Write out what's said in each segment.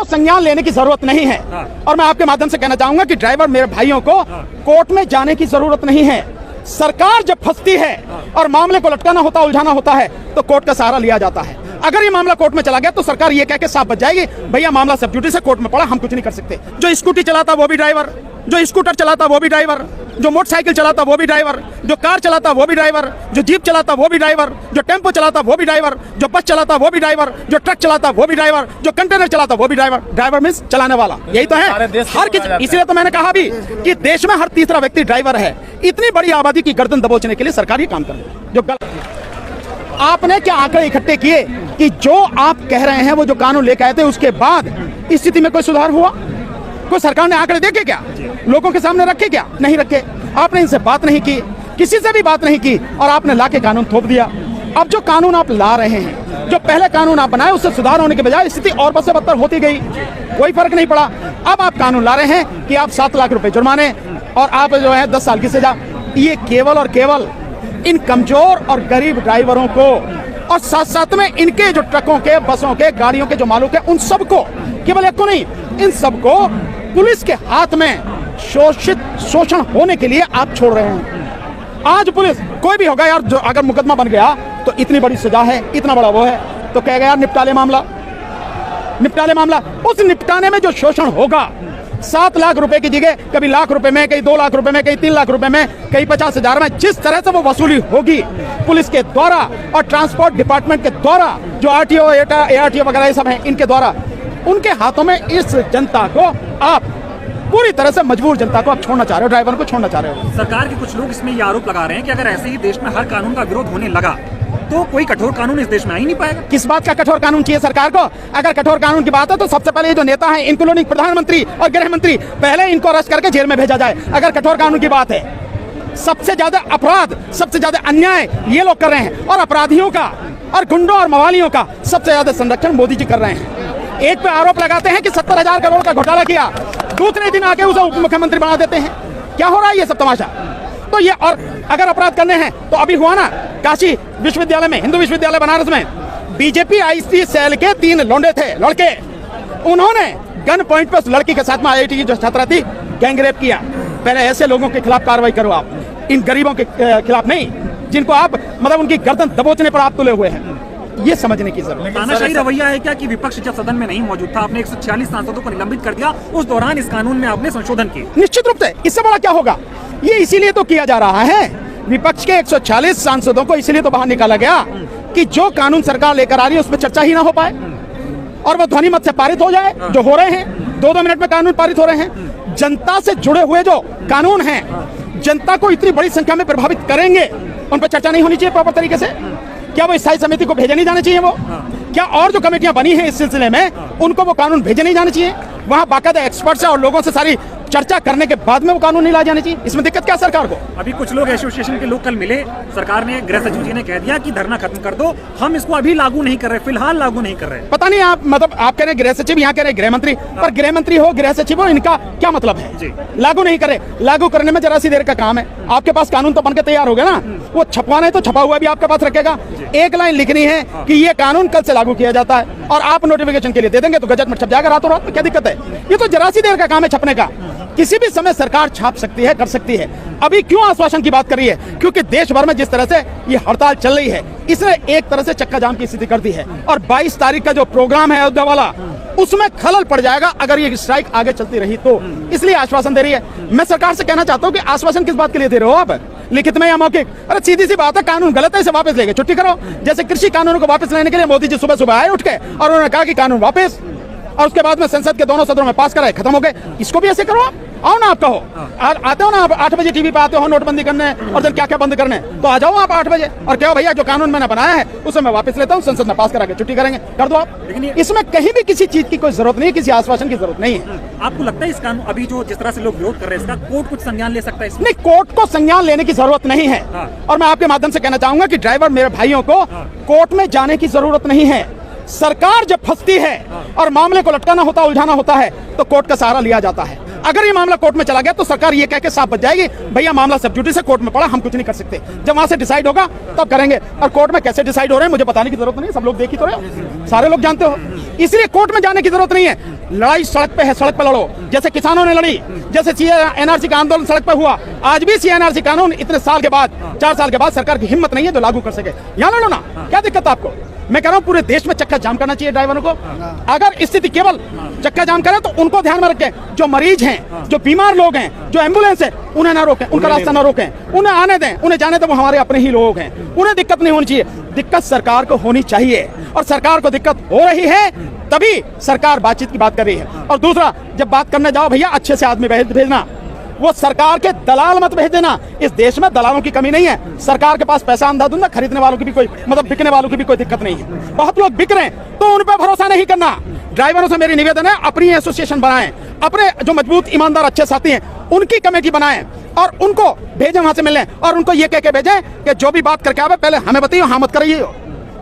संज्ञान लेने की जरूरत नहीं है। और मैं आपके माध्यम से कहना चाहूंगा कि ड्राइवर मेरे भाइयों को कोर्ट में जाने की जरूरत नहीं है। सरकार जब फंसती है और मामले को लटकाना होता, उलझाना होता है, तो कोर्ट का सहारा लिया जाता है। अगर ये मामला कोर्ट में चला गया तो सरकार ये कह के साफ बच जाएगी, भैया मामला सब ड्यूटी से कोर्ट में पड़ा, हम कुछ नहीं कर सकते। जो स्कूटी चलाता वो भी ड्राइवर, जो स्कूटर चलाता वो भी ड्राइवर, जो मोटरसाइकिल चलाता वो भी ड्राइवर, जो कार चलाता वो भी ड्राइवर, जो जीप चलाता वो भी ड्राइवर, जो टेम्पो चलाता वो भी ड्राइवर, जो बस चलाता वो भी ड्राइवर, जो ट्रक चलाता वो भी ड्राइवर, जो कंटेनर चलाता वो भी ड्राइवर। ड्राइवर मींस चलाने वाला, यही तो है हर किसी। इसलिए तो मैंने कहा भी कि देश में हर तीसरा व्यक्ति ड्राइवर है। इतनी बड़ी आबादी की गर्दन दबोचने के लिए सरकार ये काम कर रही है, जो गलत है। आपने क्या आंकड़े इकट्ठे किए कि जो आप कह रहे हैं वो जो कानून लेकर आए थे उसके बाद स्थिति में कोई सुधार हुआ? कोई सरकार ने आंकड़े देखे क्या? लोगों के सामने रखे क्या? नहीं रखे। आपने इनसे बात नहीं की, किसी से भी बात नहीं की, और आपने लाके कानून थोप दिया। अब जो कानून आप ला रहे हैं, जो पहले कानून आप बनाए उससे सुधार होने के बजाय स्थिति और बद से बदतर होती गई, कोई फर्क नहीं पड़ा। अब आप कानून ला रहे हैं कि आप 7 लाख रुपए जुर्माने और आप जो है 10 साल की सजा। ये केवल और केवल इन कमजोर और गरीब ड्राइवरों को और साथ साथ में इनके जो ट्रकों के, बसों के, गाड़ियों के जो मालिक है उन सबको, केवल एक को नहीं, इन सबको पुलिस के हाथ में शोषण होने के लिए आप छोड़ रहे हैं। आज पुलिस कोई भी होगा यार, जो अगर मुकदमा बन गया तो इतनी बड़ी सजा है, इतना बड़ा वो है, तो कहेगा यार निपटा ले मामला, निपटा ले मामला। उस निपटाने में जो शोषण होगा, 7 लाख रुपए की जगह कभी लाख रुपए में, कहीं 2 लाख रुपए में, कहीं 3 लाख रुपए में, कहीं 50,000 में, जिस तरह से वो वसूली होगी पुलिस के द्वारा और ट्रांसपोर्ट डिपार्टमेंट के द्वारा, जो आरटीओ, एआरटीओ वगैरह ये सब हैं, इनके द्वारा, उनके हाथों में इस जनता को आप पूरी तरह से मजबूर जनता को आप छोड़ना चाह रहे हो, ड्राइवर को छोड़ना चाह रहे हो। सरकार के कुछ लोग इसमें ये आरोप लगा रहे हैं कि अगर ऐसे ही देश में हर कानून का विरोध होने लगा तो कोई कठोर कानून इस देश में आ ही नहीं पाएगा। किस बात का कठोर कानून चाहिए सरकार को? अगर कठोर कानून की बात है तो सबसे पहले ये जो नेता हैं, इंक्लूडिंग प्रधानमंत्री और गृह मंत्री, पहले इनको अरेस्ट करके जेल में भेजा जाए। अगर कठोर कानून की बात है, सबसे ज्यादा अपराध, सबसे ज्यादा अन्याय ये लोग कर रहे हैं, और अपराधियों का और गुंडों और मवालियों का सबसे ज्यादा संरक्षण मोदी जी कर रहे हैं। एक पे आरोप लगाते हैं कि 70,000 करोड़ का घोटाला किया, दूसरे दिन आके उसे उप मुख्यमंत्री बना देते हैं। क्या हो रहा है ये सब तमाशा? तो ये, और अगर अपराध करने हैं तो अभी हुआ ना काशी विश्वविद्यालय में, हिंदू विश्वविद्यालय बनारस में, बीजेपी आईटी सेल के 3 लौंडे थे, लड़के, उन्होंने गन पॉइंट पे उस लड़की के साथ में आईआईटी की जो छात्रा थी गैंगरेप किया। पहले ऐसे लोगों के खिलाफ कार्रवाई करो आप, इन गरीबों के खिलाफ नहीं, जिनको आप मतलब उनकी गर्दन दबोचने पर आप तुले हुए हैं। ये समझने की जरूरत है। तानाशाही रवैया है क्या कि विपक्ष जब सदन में नहीं मौजूद था, आपने 146 सांसदों को निलंबित कर दिया, उस दौरान इस कानून में आपने संशोधन किए? निश्चित रूप से, इससे बड़ा क्या होगा? ये इसीलिए तो किया जा रहा है, विपक्ष के 146 सांसदों को इसीलिए तो बाहर निकाला गया कि जो कानून सरकार लेकर आ रही है उसमें चर्चा ही ना हो पाए और वो ध्वनि मत से पारित हो जाए। जो हो रहे हैं, 2-2 मिनट में कानून पारित हो रहे हैं। जनता से जुड़े हुए जो कानून हैं, जनता को इतनी बड़ी संख्या में प्रभावित करेंगे, उन पर चर्चा नहीं होनी चाहिए प्रॉपर तरीके से? क्या वो स्थायी समिति को भेजे नहीं जाने चाहिए? वो क्या और जो कमेटियां बनी हैं इस सिलसिले में, उनको वो कानून भेजे नहीं जाने चाहिए? वहां बाकायदा एक्सपर्ट्स और लोगों से सारी चर्चा करने के बाद में वो कानून नहीं ला जाने चाहिए। इसमें दिक्कत क्या सरकार को? अभी कुछ लोग एसोसिएशन के लोग कल मिले, सरकार ने, गृह सचिव जी ने कह दिया कि धरना खत्म कर दो, हम इसको अभी लागू नहीं कर रहे, फिलहाल लागू नहीं कर रहे। पता नहीं, आप मतलब आप कह रहे गृह सचिव, यहाँ कह रहे गृह मंत्री, पर गृह मंत्री हो, गृह सचिव हो, इनका क्या मतलब है? लागू नहीं करे, लागू करने में जरा सी देर का काम है। आपके पास कानून तो बनकर तैयार हो गया ना, वो छपवाना है तो छपा हुआ भी आपके पास रखेगा। एक लाइन लिखनी है कि ये कानून कल से लागू किया जाता है और आप नोटिफिकेशन के लिए दे देंगे तो गजट में छप जाएगा रातों रात में। क्या दिक्कत है? ये तो जरा सी देर का काम है छपने का। किसी भी समय सरकार छाप सकती है, कर सकती है। अभी क्यों आश्वासन की बात कर रही है? क्योंकि देश भर में जिस तरह से ये हड़ताल चल रही है, इसने एक तरह से चक्का जाम की स्थिति कर दी है और 22 तारीख का जो प्रोग्राम है अयोध्या वाला, उसमें खलल पड़ जाएगा अगर ये स्ट्राइक आगे चलती रही तो। इसलिए आश्वासन दे रही है। मैं सरकार से कहना चाहता हूँ कि आश्वासन किस बात के लिए दे रहे हो आप, लिखित में या मौखिक? अरे सीधी सी बात है, कानून गलत है, इसे वापस लेके छुट्टी करो। जैसे कृषि कानून को वापस लेने के लिए मोदी जी सुबह सुबह आए उठ के और उन्होंने कहा कि कानून वापस, और उसके बाद में संसद के दोनों सदनों में पास कराए, खत्म हो गए। इसको भी ऐसे करो आप। आओ ना, आप कहो, आते हो ना आप 8 बजे टीवी पे आते हो नोटबंदी करने और जब क्या क्या बंद करने, तो आ जाओ आप 8 बजे और कहो भैया जो कानून मैंने बनाया है उसे मैं वापस लेता हूँ, संसद में पास करा के छुट्टी करेंगे, कर दो आप। इसमें कहीं भी किसी चीज की कोई जरूरत नहीं, किसी आश्वासन की जरूरत नहीं है। आपको लगता है इस कानून, अभी जो जिस तरह से लोग विरोध कर रहे हैं, इसका कोर्ट कुछ संज्ञान ले सकता है? नहीं, कोर्ट को संज्ञान लेने की जरूरत नहीं है। और मैं आपके माध्यम से कहना चाहूंगा कि ड्राइवर मेरे भाइयों को कोर्ट में जाने की जरूरत नहीं है। सरकार जब फंसती है और मामले को लटकाना होता, उलझाना होता है, तो कोर्ट का सहारा लिया जाता है। अगर ये मामला कोर्ट में चला गया तो सरकार ये कह के साफ बच जाएगी, भैया मामला सब ड्यूटी से कोर्ट में पड़ा, हम कुछ नहीं कर सकते। जब वहां से डिसाइड होगा तब करेंगे। और कोर्ट में कैसे डिसाइड हो रहे हैं मुझे बताने की जरूरत नहीं, सब लोग देख ही तो रहे हो, सारे लोग जानते हो। इसलिए कोर्ट में जाने की जरूरत नहीं है। लड़ाई सड़क पे है, सड़क पे लड़ो, जैसे किसानों ने लड़ी, जैसे एनआरसी का आंदोलन सड़क पे हुआ। आज भी एनआरसी कानून इतने साल के बाद, 4 साल के बाद सरकार की हिम्मत नहीं है जो लागू कर सके। यहाँ लड़ो ना, क्या दिक्कत है आपको? मैं कह रहा हूँ पूरे देश में चक्का जाम करना चाहिए ड्राइवरों को। अगर स्थिति केवल चक्का जाम करे तो उनको ध्यान में रखें, जो मरीज हैं, जो बीमार लोग हैं, जो एम्बुलेंस है, उन्हें ना रोकें, उनका रास्ता ना रोकें, उन्हें आने दें, उन्हें जाने दें, वो हमारे अपने ही लोग हैं, उन्हें दिक्कत नहीं होनी चाहिए। दिक्कत सरकार को होनी चाहिए, और सरकार को दिक्कत हो रही है तभी सरकार बातचीत की बात कर रही है। और दूसरा, जब बात करने जाओ भैया अच्छे से आदमी भेजना, वो सरकार के दलाल मत भेज देना। इस देश में दलालों की कमी नहीं है, सरकार के पास पैसा अंधाधुंध है, खरीदने वालों की भी कोई मतलब बिकने वालों की भी कोई दिक्कत नहीं है। बहुत लोग बिक रहे हैं तो उन पर भरोसा नहीं करना। ड्राइवरों से मेरी निवेदन है, अपनी एसोसिएशन बनाएं, अपने जो मजबूत ईमानदार अच्छे साथी हैं उनकी कमेटी बनाएं और उनको भेजें वहां से मिलने, और उनको ये कह के भेजें कि जो भी बात करके आवे पहले हमें बताइए, हाँ मत करिए।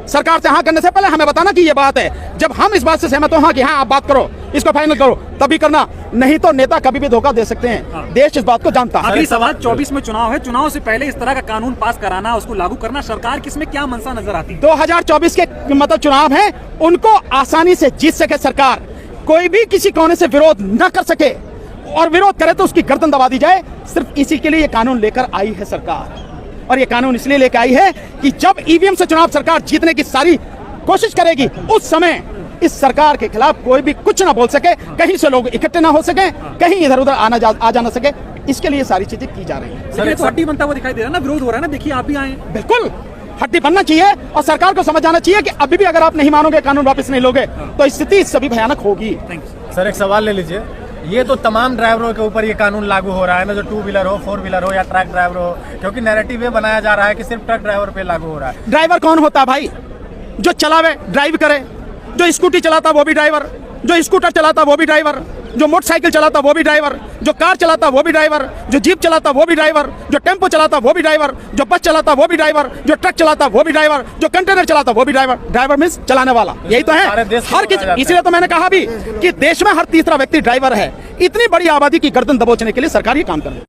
सरकार से हाँ करने से पहले हमें बताना कि ये बात है। जब हम इस बात से सहमत हो हाँ कि हाँ आप बात करो, इसको फाइनल करो, तभी करना, नहीं तो नेता कभी भी धोखा दे सकते हैं। देश इस बात को जानता है। अगली सवाल, 24 में चुनाव है, चुनाव से पहले इस तरह का कानून पास कराना, उसको लागू करना, सरकार की इसमें क्या मंशा नजर आती है? 2024 के मतलब चुनाव है, उनको आसानी से जीत सके सरकार, कोई भी किसी कोने से विरोध न कर सके, और विरोध करे तो उसकी गर्दन दबा दी जाए। सिर्फ इसी के लिए ये कानून लेकर आई है सरकार। और ये कानून इसलिए लेकर आई है कि जब ईवीएम से चुनाव सरकार जीतने की सारी कोशिश करेगी, उस समय इस सरकार के खिलाफ कोई भी कुछ ना बोल सके, कहीं से लोग इकट्ठे ना हो सके, कहीं इधर उधर आ जा ना सके। इसके लिए सारी चीजें की जा रही है। सर, तो हड्डी बनता हुआ दिखाई दे रहा है ना, विरोध हो रहा है ना, देखिए आप भी आए। बिल्कुल हड्डी बनना चाहिए, और सरकार को समझ आना चाहिए कि अभी भी अगर आप नहीं मानोगे, कानून वापस नहीं लोगे, तो स्थिति सभी भयानक होगी। सर, एक सवाल ले लीजिए, ये तो तमाम ड्राइवरों के ऊपर ये कानून लागू हो रहा है ना, जो 2 व्हीलर हो, 4 व्हीलर हो या ट्रक ड्राइवर हो, क्योंकि नैरेटिव ये बनाया जा रहा है कि सिर्फ ट्रक ड्राइवर पे लागू हो रहा है। ड्राइवर कौन होता है भाई? जो चलावे, ड्राइव करे, जो स्कूटी चलाता वो भी ड्राइवर, जो स्कूटर चलाता वो भी ड्राइवर, जो मोटरसाइकिल चलाता वो भी ड्राइवर, जो कार चलाता वो भी ड्राइवर, जो जीप चलाता वो भी ड्राइवर, जो टेम्पो चलाता वो भी ड्राइवर, जो बस चलाता वो भी ड्राइवर, जो ट्रक चलाता वो भी ड्राइवर, जो कंटेनर चलाता वो भी ड्राइवर। ड्राइवर मीन्स चलाने वाला, यही तो है हर किसी। इसलिए तो मैंने कहा भी कि देश में हर तीसरा व्यक्ति ड्राइवर है। इतनी बड़ी आबादी की गर्दन दबोचने के लिए सरकार ये काम कर रही है।